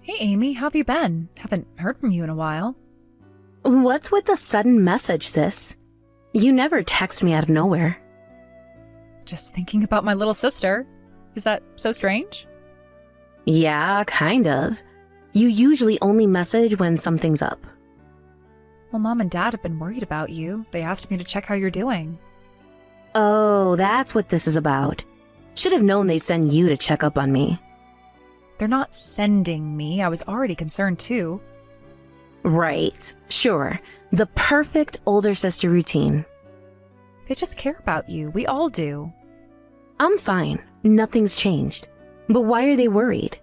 Hey Amy, how have you been? Haven't heard from you in a while. What's with the sudden message, sis? You never text me out of nowhere. Just thinking about my little sister. Is that so strange? Yeah, kind of. You usually only message when something's up. Well, Mom and Dad have been worried about you. They asked me to check how you're doing. Oh, that's what this is about. Should have known they'd send you to check up on me. They're not sending me. I was already concerned too. Right, sure. The perfect older sister routine. They just care about you. We all do. I'm fine. Nothing's changed. But why are they worried?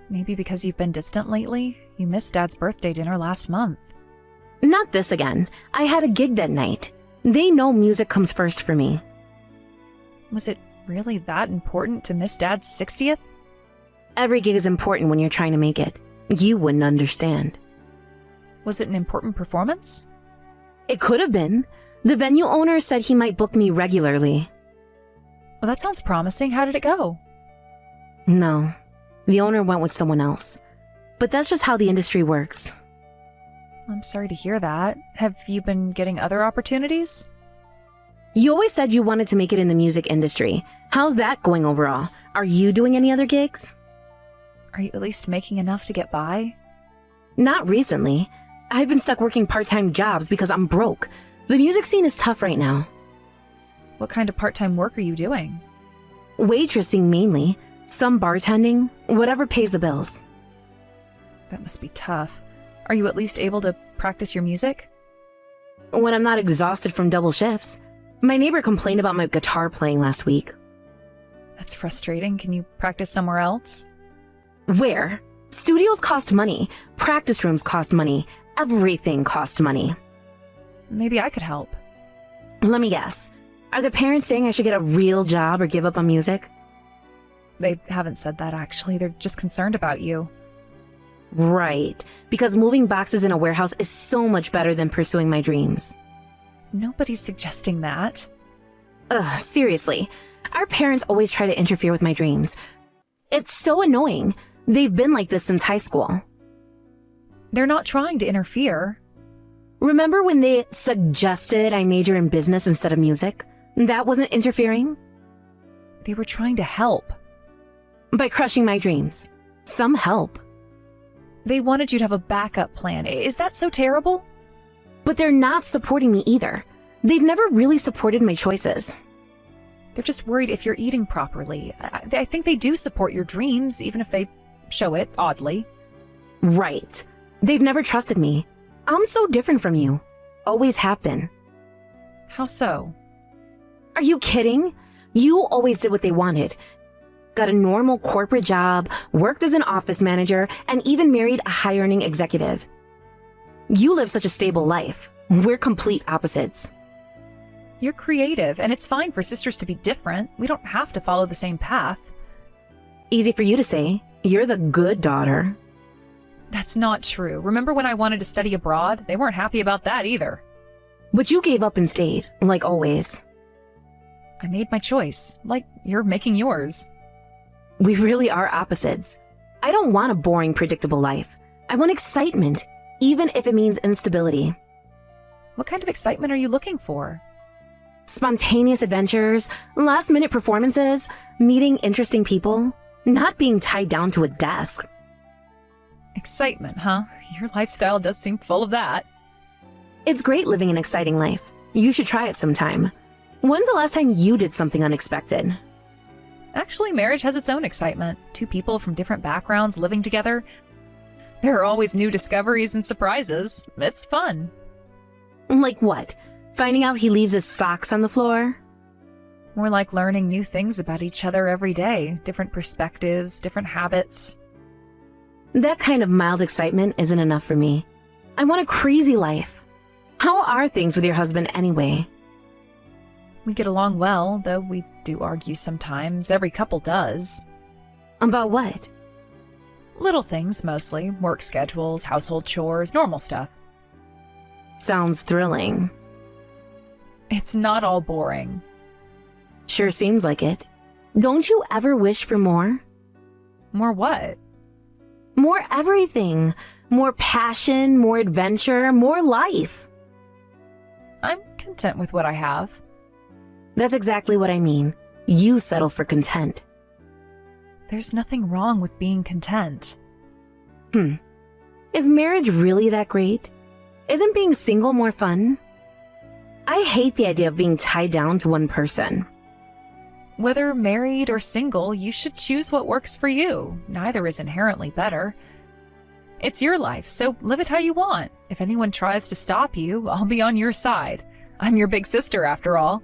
Maybe because you've been distant lately? You missed Dad's birthday dinner last month. Not this again. I had a gig that night. They know music comes first for me. Was it really that important to miss Dad's 60th? Every gig is important when you're trying to make it. You wouldn't understand. Was it an important performance? It could have been. The venue owner said he might book me regularly. Well, that sounds promising. How did it go? No, the owner went with someone else. But that's just how the industry works. I'm sorry to hear that. Have you been getting other opportunities? You always said you wanted to make it in the music industry. How's that going overall? Are you doing any other gigs? Are you at least making enough to get by? Not recently. I've been stuck working part-time jobs because I'm broke. The music scene is tough right now. What kind of part-time work are you doing? Waitressing mainly. Some bartending. Whatever pays the bills. That must be tough. Are you at least able to practice your music? When I'm not exhausted from double shifts. My neighbor complained about my guitar playing last week. That's frustrating. Can you practice somewhere else? Where? Studios cost money. Practice rooms cost money. Everything costs money. Maybe I could help. Let me guess. Are the parents saying I should get a real job or give up on music? They haven't said that, actually. They're just concerned about you. Right. Because moving boxes in a warehouse is so much better than pursuing my dreams. Nobody's suggesting that. Ugh, seriously. Our parents always try to interfere with my dreams. It's so annoying. They've been like this since high school. They're not trying to interfere. Remember when they suggested I major in business instead of music? That wasn't interfering? They were trying to help. By crushing my dreams. Some help. They wanted you to have a backup plan. Is that so terrible? But they're not supporting me either. They've never really supported my choices. They're just worried if you're eating properly. I think they do support your dreams, even if they show it oddly. Right. They've never trusted me. I'm so different from you. Always have been. How so? Are you kidding? You always did what they wanted. Got a normal corporate job, worked as an office manager, and even married a high-earning executive. You live such a stable life. We're complete opposites. You're creative, and it's fine for sisters to be different. We don't have to follow the same path. Easy for you to say. You're the good daughter. That's not true. Remember when I wanted to study abroad? They weren't happy about that either. But you gave up and stayed, like always. I made my choice, like you're making yours. We really are opposites. I don't want a boring, predictable life. I want excitement, even if it means instability. What kind of excitement are you looking for? Spontaneous adventures, last-minute performances, meeting interesting people, not being tied down to a desk. Excitement, huh? Your lifestyle does seem full of that. It's great living an exciting life. You should try it sometime. When's the last time you did something unexpected? Actually, marriage has its own excitement. Two people from different backgrounds living together. There are always new discoveries and surprises. It's fun. Like what? Finding out he leaves his socks on the floor? More like learning new things about each other every day. Different perspectives, different habits. That kind of mild excitement isn't enough for me. I want a crazy life. How are things with your husband anyway? We get along well, though we do argue sometimes. Every couple does. About what? Little things, mostly. Work schedules, household chores, normal stuff. Sounds thrilling. It's not all boring. Sure seems like it. Don't you ever wish for more? More what? More everything. More passion, more adventure, more life. I'm content with what I have. That's exactly what I mean. You settle for content. There's nothing wrong with being content. Is marriage really that great? Isn't being single more fun? I hate the idea of being tied down to one person. Whether married or single, you should choose what works for you. Neither is inherently better. It's your life, so live it how you want. If anyone tries to stop you, I'll be on your side. I'm your big sister, after all.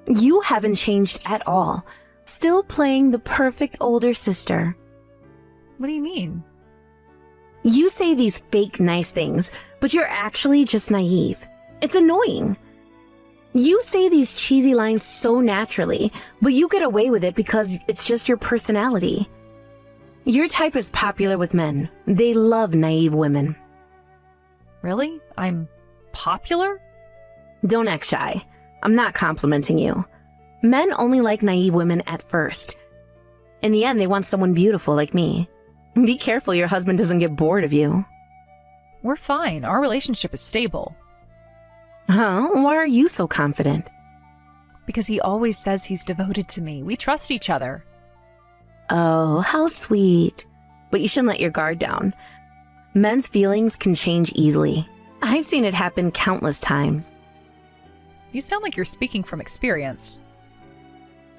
You haven't changed at all. Still playing the perfect older sister. What do you mean? You say these fake nice things, but you're actually just naive. It's annoying. You say these cheesy lines so naturally, but you get away with it because it's just your personality. Your type is popular with men. They love naive women. Really? I'm popular? Don't act shy. I'm not complimenting you. Men only like naive women at first. In the end, they want someone beautiful like me. Be careful your husband doesn't get bored of you. We're fine. Our relationship is stable. Huh? Why are you so confident? Because he always says he's devoted to me. We trust each other. Oh, how sweet. But you shouldn't let your guard down. Men's feelings can change easily. I've seen it happen countless times. You sound like you're speaking from experience.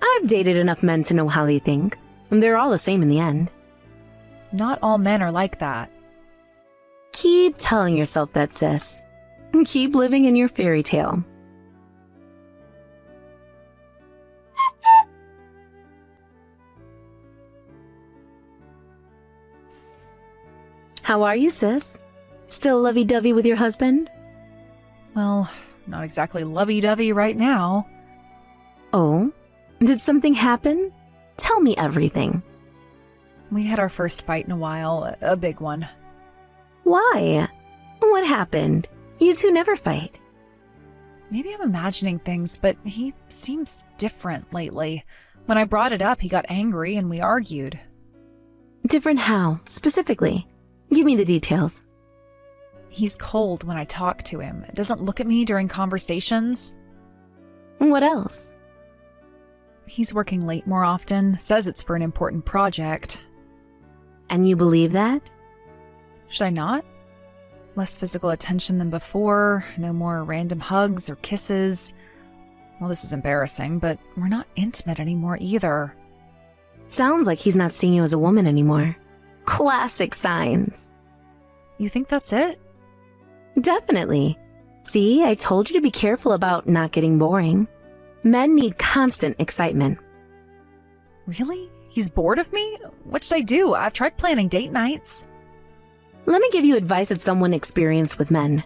I've dated enough men to know how they think. They're all the same in the end. Not all men are like that. Keep telling yourself that, sis. Keep living in your fairy tale. How are you, sis? Still lovey-dovey with your husband? Well, not exactly lovey-dovey right now. Oh? Did something happen? Tell me everything. We had our first fight in a while, a big one. Why? What happened? You two never fight. Maybe I'm imagining things, but he seems different lately. When I brought it up, he got angry and we argued. Different how, specifically? Give me the details. He's cold when I talk to him. Doesn't look at me during conversations. What else? He's working late more often, says it's for an important project. And you believe that? Should I not? Less physical attention than before, no more random hugs or kisses. Well, this is embarrassing, but we're not intimate anymore either. Sounds like he's not seeing you as a woman anymore. Classic signs. You think that's it? Definitely. See, I told you to be careful about not getting boring. Men need constant excitement. Really? He's bored of me? What should I do? I've tried planning date nights. Let me give you advice as someone experienced with men.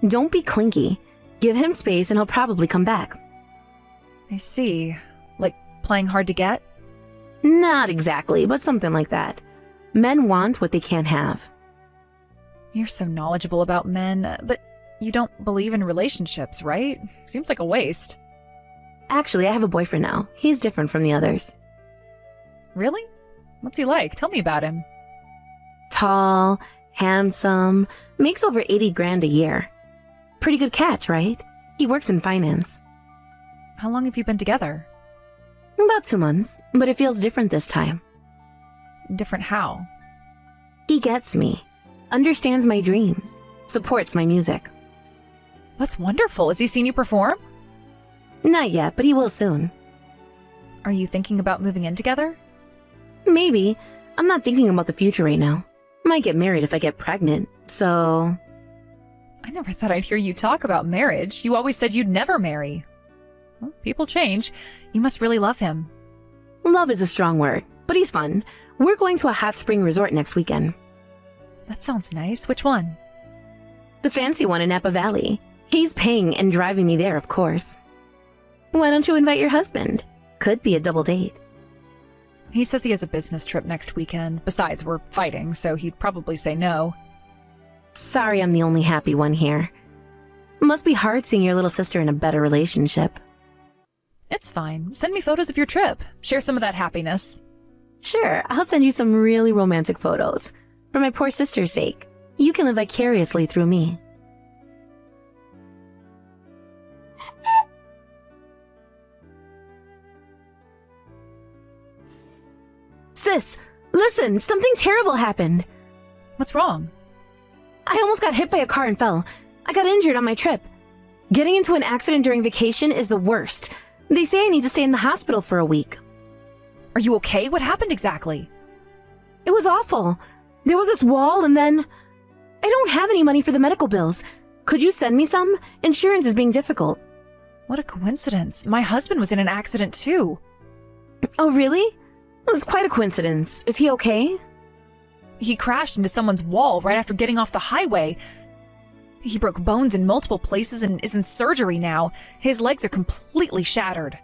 Don't be clingy. Give him space and he'll probably come back. I see. Like playing hard to get? Not exactly, but something like that. Men want what they can't have. You're so knowledgeable about men, but you don't believe in relationships, right? Seems like a waste. Actually, I have a boyfriend now. He's different from the others. Really? What's he like? Tell me about him. Tall, handsome, makes over 80 grand a year. Pretty good catch, right? He works in finance. How long have you been together? About 2 months, but it feels different this time. Different how? He gets me, understands my dreams, supports my music. That's wonderful. Has he seen you perform? Not yet, but he will soon. Are you thinking about moving in together? Maybe. I'm not thinking about the future right now. Might get married if I get pregnant, so... I never thought I'd hear you talk about marriage. You always said you'd never marry. Well, people change. You must really love him. Love is a strong word, but he's fun. We're going to a hot spring resort next weekend. That sounds nice. Which one? The fancy one in Napa Valley. He's paying and driving me there, of course. Why don't you invite your husband? Could be a double date. He says he has a business trip next weekend. Besides, we're fighting, so he'd probably say no. Sorry I'm the only happy one here. Must be hard seeing your little sister in a better relationship. It's fine. Send me photos of your trip. Share some of that happiness. Sure, I'll send you some really romantic photos. For my poor sister's sake, you can live vicariously through me. Sis, listen, something terrible happened. What's wrong? I almost got hit by a car and fell. I got injured on my trip. Getting into an accident during vacation is the worst. They say I need to stay in the hospital for a week. Are you okay? What happened exactly? It was awful. There was this wall and then... I don't have any money for the medical bills. Could you send me some? Insurance is being difficult. What a coincidence. My husband was in an accident too. Oh, really? Well, it's quite a coincidence. Is he okay? He crashed into someone's wall right after getting off the highway. He broke bones in multiple places and is in surgery now. His legs are completely shattered.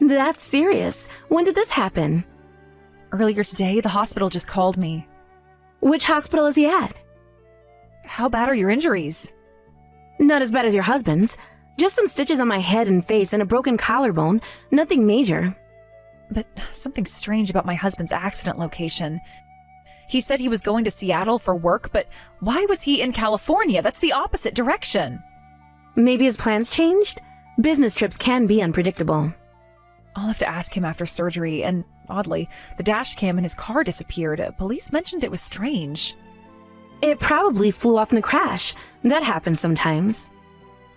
That's serious. When did this happen? Earlier today, the hospital just called me. Which hospital is he at? How bad are your injuries? Not as bad as your husband's. Just some stitches on my head and face and a broken collarbone. Nothing major. But something's strange about my husband's accident location. He said he was going to Seattle for work, but why was he in California? That's the opposite direction. Maybe his plans changed? Business trips can be unpredictable. I'll have to ask him after surgery, and oddly, the dash cam in his car disappeared. Police mentioned it was strange. It probably flew off in the crash. That happens sometimes.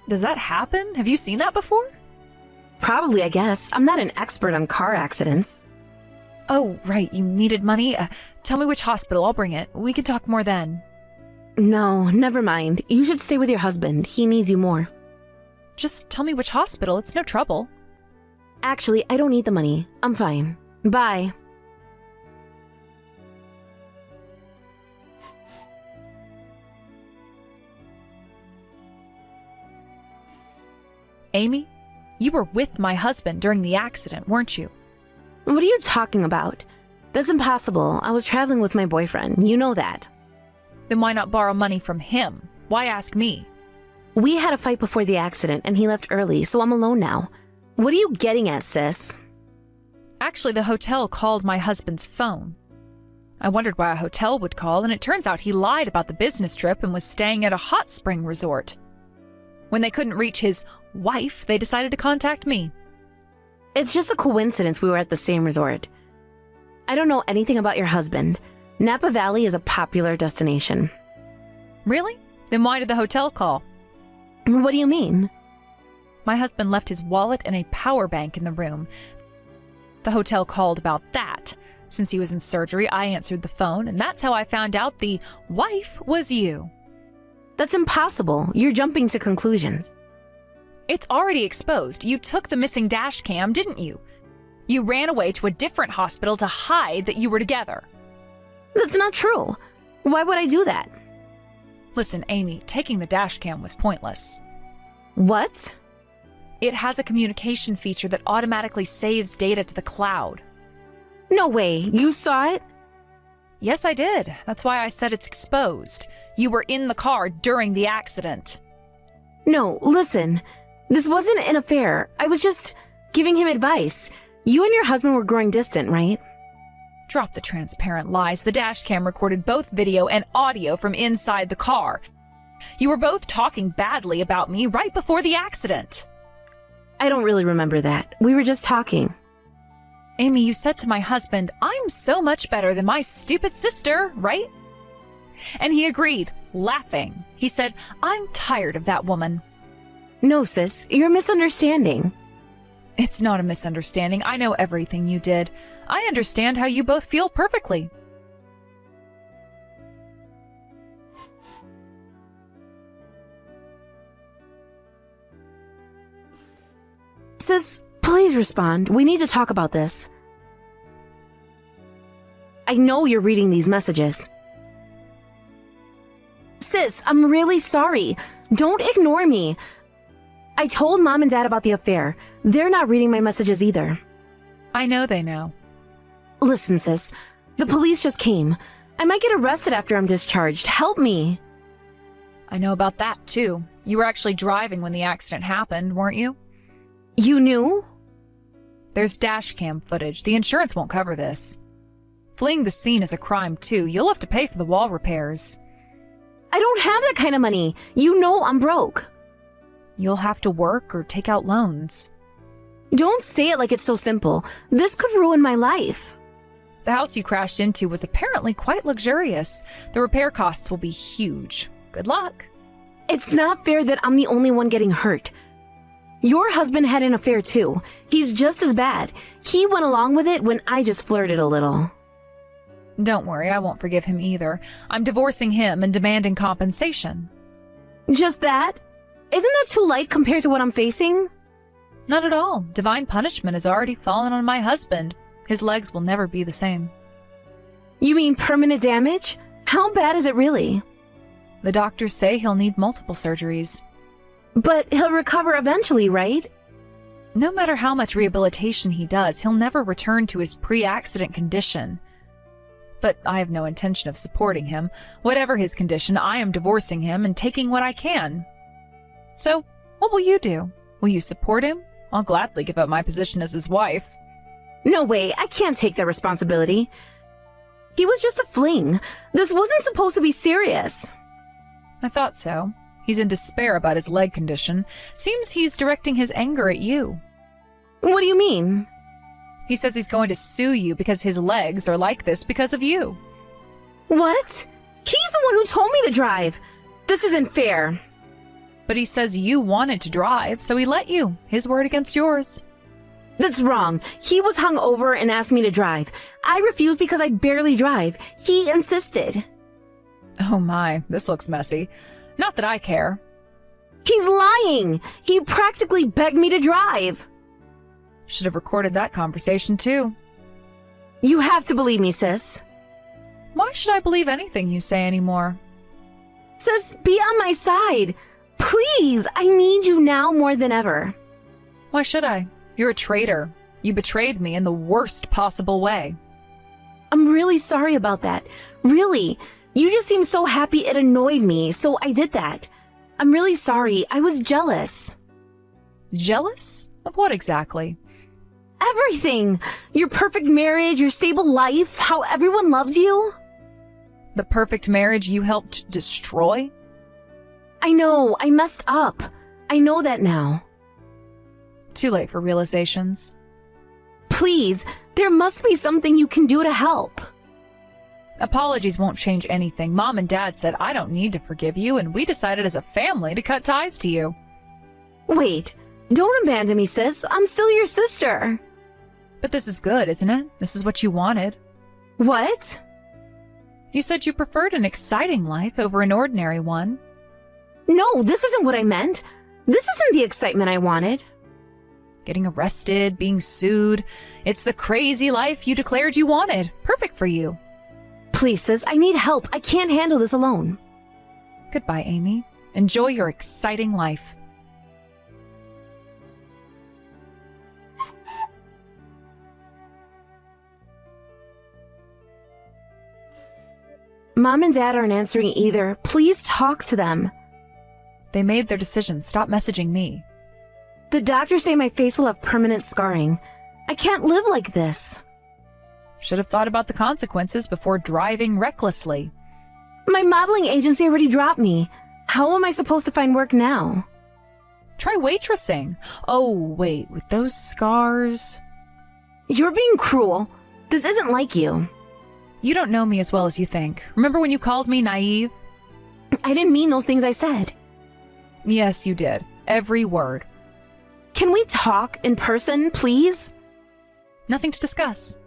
Does that happen? Have you seen that before? Probably, I guess. I'm not an expert on car accidents. Oh, right, you needed money? Tell me which hospital, I'll bring it. We can talk more then. No, never mind. You should stay with your husband. He needs you more. Just tell me which hospital, it's no trouble. Actually, I don't need the money. I'm fine. Bye. Amy, you were with my husband during the accident, weren't you? What are you talking about? That's impossible. I was traveling with my boyfriend. You know that. Then why not borrow money from him? Why ask me? We had a fight before the accident and he left early, so I'm alone now. What are you getting at, sis? Actually, the hotel called my husband's phone. I wondered why a hotel would call, and it turns out he lied about the business trip and was staying at a hot spring resort. When they couldn't reach his wife, they decided to contact me. It's just a coincidence we were at the same resort. I don't know anything about your husband. Napa Valley is a popular destination. Really? Then why did the hotel call? What do you mean? My husband left his wallet and a power bank in the room. The hotel called about that. Since he was in surgery, I answered the phone, and that's how I found out the wife was you. That's impossible. You're jumping to conclusions. It's already exposed. You took the missing dash cam, didn't you? You ran away to a different hospital to hide that you were together. That's not true. Why would I do that? Listen, Amy, taking the dash cam was pointless. What? It has a communication feature that automatically saves data to the cloud. No way. You saw it? Yes, I did. That's why I said it's exposed. You were in the car during the accident. No, listen. This wasn't an affair. I was just giving him advice. You and your husband were growing distant, right? Drop the transparent lies. The dash cam recorded both video and audio from inside the car. You were both talking badly about me right before the accident. I don't really remember that. We were just talking. Amy, you said to my husband, "I'm so much better than my stupid sister," right? And he agreed, laughing. He said, "I'm tired of that woman." No, sis, you're misunderstanding. It's not a misunderstanding. I know everything you did. I understand how you both feel perfectly. Sis, please respond. We need to talk about this. I know you're reading these messages. Sis, I'm really sorry. Don't ignore me. I told Mom and Dad about the affair. They're not reading my messages either. I know they know. Listen, sis. The police just came. I might get arrested after I'm discharged. Help me. I know about that, too. You were actually driving when the accident happened, weren't you? You knew? There's dash cam footage. The insurance won't cover this. Fleeing the scene is a crime, too. You'll have to pay for the wall repairs. I don't have that kind of money. You know I'm broke. You'll have to work or take out loans. Don't say it like it's so simple. This could ruin my life. The house you crashed into was apparently quite luxurious. The repair costs will be huge. Good luck. It's not fair that I'm the only one getting hurt. Your husband had an affair too. He's just as bad. He went along with it when I just flirted a little. Don't worry, I won't forgive him either. I'm divorcing him and demanding compensation. Just that? Isn't that too light compared to what I'm facing? Not at all. Divine punishment has already fallen on my husband. His legs will never be the same. You mean permanent damage? How bad is it really? The doctors say he'll need multiple surgeries. But he'll recover eventually, right? No matter how much rehabilitation he does, he'll never return to his pre-accident condition. But I have no intention of supporting him. Whatever his condition, I am divorcing him and taking what I can. So, what will you do? Will you support him? I'll gladly give up my position as his wife. No way, I can't take that responsibility. He was just a fling. This wasn't supposed to be serious. I thought so. He's in despair about his leg condition. Seems he's directing his anger at you. What do you mean? He says he's going to sue you because his legs are like this because of you. What? He's the one who told me to drive. This isn't fair. But he says you wanted to drive, so he let you. His word against yours. That's wrong. He was hung over and asked me to drive. I refused because I barely drive. He insisted. Oh my, this looks messy. Not that I care. He's lying. He practically begged me to drive. Should have recorded that conversation too. You have to believe me, sis. Why should I believe anything you say anymore? Sis, be on my side. Please, I need you now more than ever. Why should I? You're a traitor. You betrayed me in the worst possible way. I'm really sorry about that. Really. You just seemed so happy it annoyed me, so I did that. I'm really sorry. I was jealous. Jealous? Of what exactly? Everything. Your perfect marriage, your stable life, how everyone loves you. The perfect marriage you helped destroy? I know, I messed up. I know that now. Too late for realizations. Please, there must be something you can do to help. Apologies won't change anything. Mom and Dad said I don't need to forgive you, and we decided as a family to cut ties to you. Wait, don't abandon me, sis. I'm still your sister. But this is good, isn't it? This is what you wanted. What? You said you preferred an exciting life over an ordinary one. No, this isn't what I meant. This isn't the excitement I wanted. Getting arrested, being sued. It's the crazy life you declared you wanted. Perfect for you. Please, sis, I need help. I can't handle this alone. Goodbye, Amy. Enjoy your exciting life. Mom and Dad aren't answering either. Please talk to them. They made their decision. Stop messaging me. The doctors say my face will have permanent scarring. I can't live like this. Should have thought about the consequences before driving recklessly. My modeling agency already dropped me. How am I supposed to find work now? Try waitressing. Oh, wait, with those scars... You're being cruel. This isn't like you. You don't know me as well as you think. Remember when you called me naive? I didn't mean those things I said. Yes, you did. Every word. Can we talk in person, please? Nothing to discuss.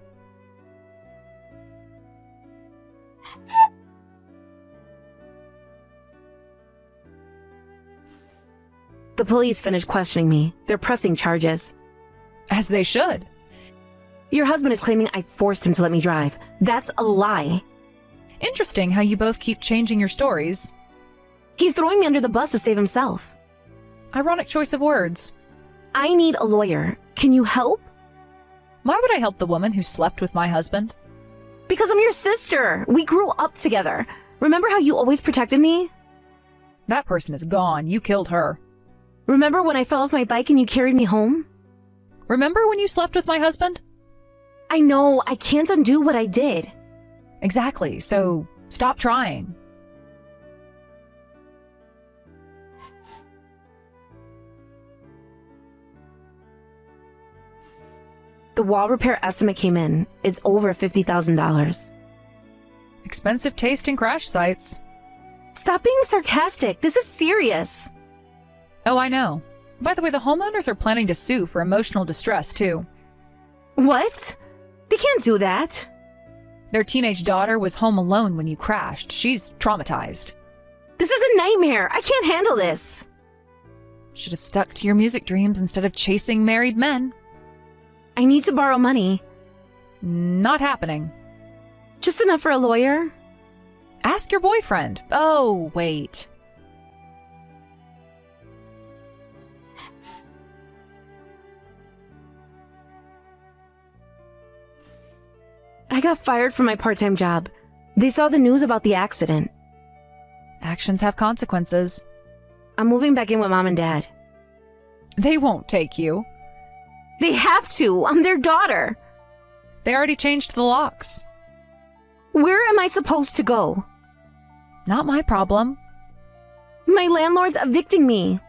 The police finished questioning me. They're pressing charges. As they should. Your husband is claiming I forced him to let me drive. That's a lie. Interesting how you both keep changing your stories. He's throwing me under the bus to save himself. Ironic choice of words. I need a lawyer. Can you help? Why would I help the woman who slept with my husband? Because I'm your sister. We grew up together. Remember how you always protected me? That person is gone. You killed her. Remember when I fell off my bike and you carried me home? Remember when you slept with my husband? I know. I can't undo what I did. Exactly, so stop trying. The wall repair estimate came in. It's over $50,000. Expensive taste in crash sites. Stop being sarcastic. This is serious. Oh, I know. By the way, the homeowners are planning to sue for emotional distress, too. What? They can't do that. Their teenage daughter was home alone when you crashed. She's traumatized. This is a nightmare. I can't handle this. Should have stuck to your music dreams instead of chasing married men. I need to borrow money. Not happening. Just enough for a lawyer? Ask your boyfriend. Oh, wait. I got fired from my part-time job. They saw the news about the accident. Actions have consequences. I'm moving back in with Mom and Dad. They won't take you. They have to. I'm their daughter. They already changed the locks. Where am I supposed to go? Not my problem. My landlord's evicting me.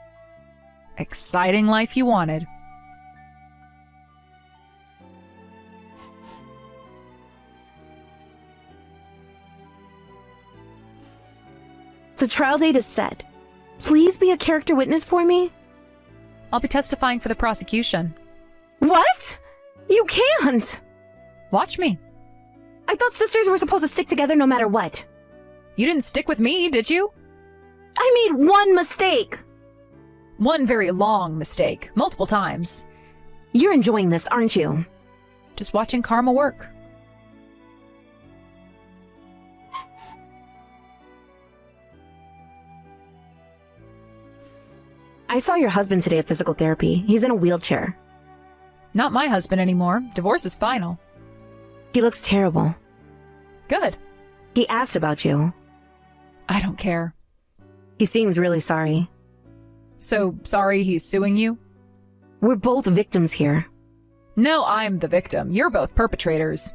Exciting life you wanted. The trial date is set. Please be a character witness for me. I'll be testifying for the prosecution. What? You can't. Watch me. I thought sisters were supposed to stick together no matter what. You didn't stick with me, did you? I made one mistake. One very long mistake, multiple times. You're enjoying this, aren't you? Just watching karma work. I saw your husband today at physical therapy. He's in a wheelchair. Not my husband anymore. Divorce is final. He looks terrible. Good. He asked about you. I don't care. He seems really sorry. So sorry he's suing you? We're both victims here. No, I'm the victim. You're both perpetrators.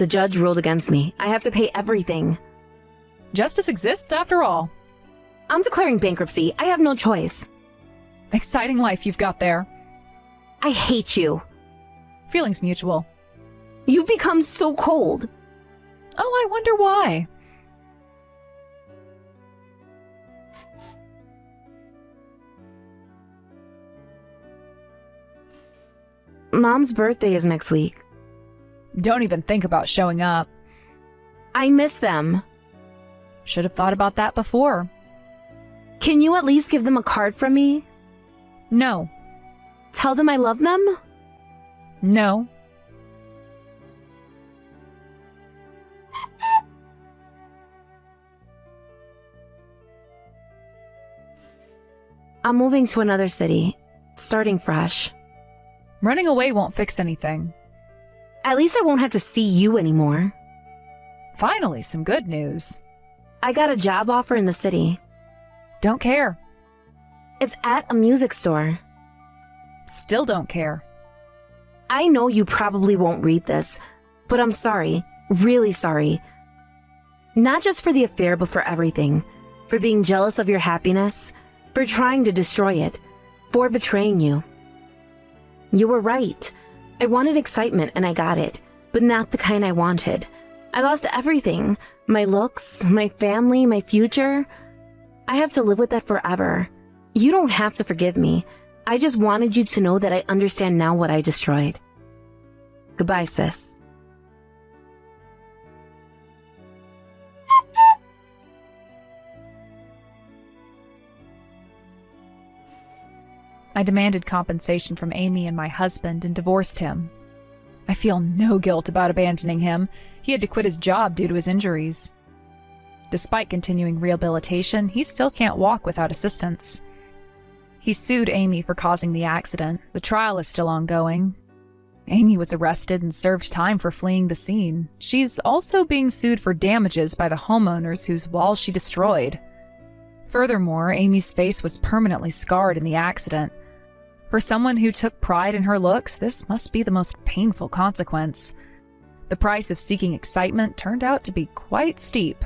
The judge ruled against me. I have to pay everything. Justice exists after all. I'm declaring bankruptcy. I have no choice. Exciting life you've got there. I hate you. Feelings mutual. You've become so cold. Oh, I wonder why. Mom's birthday is next week. Don't even think about showing up. I miss them. Should have thought about that before. Can you at least give them a card from me? No. Tell them I love them? No. I'm moving to another city, starting fresh. Running away won't fix anything. At least I won't have to see you anymore. Finally, some good news. I got a job offer in the city. Don't care. It's at a music store. Still don't care. I know you probably won't read this, but I'm sorry, really sorry. Not just for the affair, but for everything. For being jealous of your happiness, for trying to destroy it, for betraying you. You were right. I wanted excitement and I got it, but not the kind I wanted. I lost everything. My looks, my family, my future. I have to live with that forever. You don't have to forgive me. I just wanted you to know that I understand now what I destroyed. Goodbye, sis. I demanded compensation from Amy and my husband and divorced him. I feel no guilt about abandoning him. He had to quit his job due to his injuries. Despite continuing rehabilitation, he still can't walk without assistance. He sued Amy for causing the accident. The trial is still ongoing. Amy was arrested and served time for fleeing the scene. She's also being sued for damages by the homeowners whose walls she destroyed. Furthermore, Amy's face was permanently scarred in the accident. For someone who took pride in her looks, this must be the most painful consequence. The price of seeking excitement turned out to be quite steep.